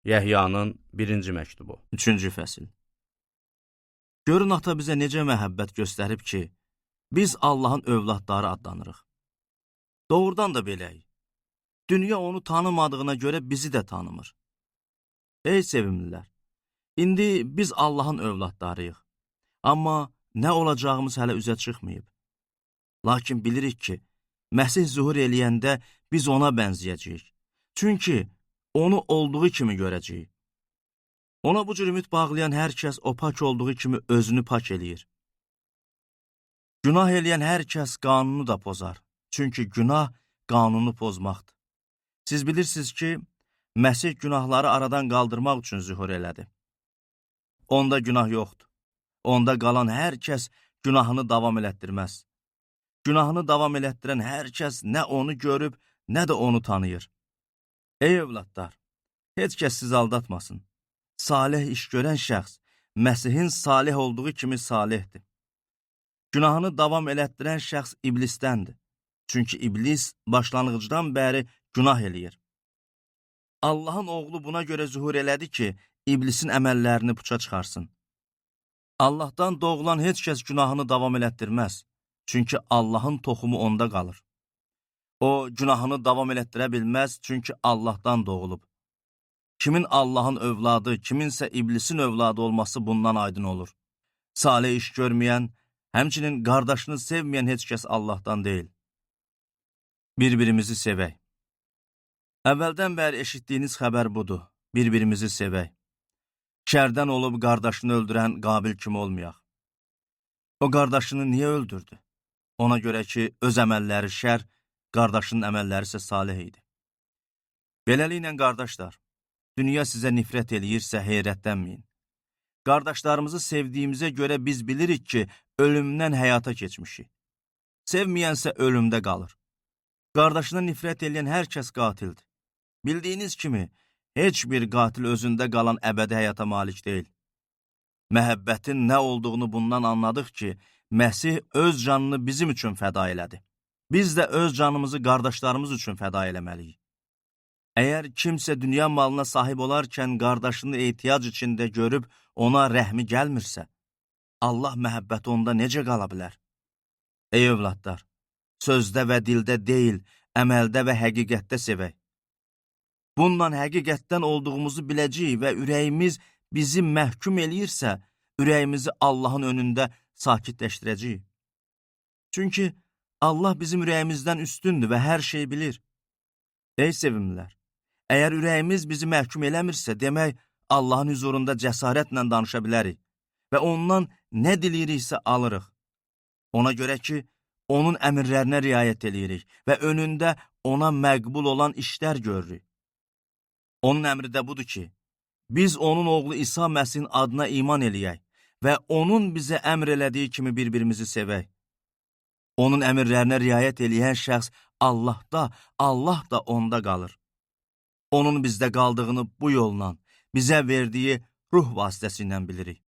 Yəhyanın 1-ci məktubu. 3-cü fəsil. Görün ata bizə necə məhəbbət göstərib ki, biz Allahın övladları adlanırıq. Doğrudan da beləyik. Dünya onu tanımadığına görə bizi də tanımır. Ey sevimlilər, indi biz Allahın övladlarıyıq. Amma nə olacağımız hələ üzə çıxmayıb. Lakin bilirik ki, Məsih zuhur eləyəndə biz ona bənzəyəcəyik. Çünki onu olduğu kimi görəcəyik. Ona bu cür ümid bağlayan hər kəs o pak olduğu kimi özünü pak eləyir. Günah eləyən hər kəs qanunu da pozar. Çünki günah qanunu pozmaqdır. Siz bilirsiniz ki, Məsih günahları aradan qaldırmaq üçün zühur elədi. Onda günah yoxdur. Onda qalan hər kəs günahını davam elətdirməz. Günahını davam elətdirən hər kəs nə onu görüb, nə də onu tanıyır. Ey övladlar, heç kəs sizi aldatmasın. Salih iş görən şəxs, Məsihin salih olduğu kimi salihdir. Günahını davam elətdirən şəxs iblisdəndir. Çünki iblis başlanğıcdan bəri günah eləyir. Allahın oğlu buna görə zühur elədi ki, iblisin əməllərini puça çıxarsın. Allahdan doğulan heç kəs günahını davam elətdirməz. Çünki Allahın toxumu onda qalır. O, günahını davam elətdirə bilməz, çünki Allahdan doğulub. Kimin Allahın övladı, kiminsə iblisin övladı olması bundan aydın olur. Salih iş görməyən, həmçinin qardaşını sevməyən heç kəs Allahdan deyil. Bir-birimizi sevək. Əvvəldən bəri eşitdiyiniz xəbər budur, bir-birimizi sevək. Şərdən olub qardaşını öldürən Qabil kimi olmayaq. O qardaşını niyə öldürdü? Ona görə ki, öz əməlləri şər, qardaşının əməlləri isə salih idi. Beləliklə, qardaşlar, dünya sizə nifrət eləyirsə, heyrətlənməyin. Qardaşlarımızı sevdiyimizə görə biz bilirik ki, ölümdən həyata keçmişik. Sevməyənsə ölümdə qalır. Qardaşına nifrət eləyən hər kəs qatildir. Bildiyiniz kimi, heç bir qatil özündə qalan əbədi həyata malik deyil. Məhəbbətin nə olduğunu bundan anladıq ki, Məsih öz canını bizim üçün fəda elədi. Biz də öz canımızı qardaşlarımız üçün fəda eləməliyik. Əgər kimsə dünya malına sahib olarkən qardaşını ehtiyac içində görüb ona rəhmi gəlmirsə, Allah məhəbbəti onda necə qala bilər? Ey övladlar, sözdə və dildə deyil, əməldə və həqiqətdə sevək. Bundan həqiqətdən olduğumuzu biləcəyik və ürəyimiz bizi məhkum eləyirsə, ürəyimizi Allahın önündə sakitləşdirəcəyik. Çünki Allah bizim ürəyimizdən üstündür və hər şey bilir. Ey sevimlilər, əgər ürəyimiz bizi məhkum eləmirsə, demək Allahın huzurunda cəsarətlə danışa bilərik və ondan nə diliriksə alırıq. Ona görə ki, onun əmrlərinə riayət eləyirik və önündə ona məqbul olan işlər görürük. Onun əmri də budur ki, biz onun oğlu İsa Məsihin adına iman eləyək və onun bizə əmr elədiyi kimi bir-birimizi sevək. Onun əmrlərinə riayət eləyən şəxs Allahda, Allah da onda qalır. Onun bizdə qaldığını bu yolla, bizə verdiyi ruh vasitəsilə bilirik.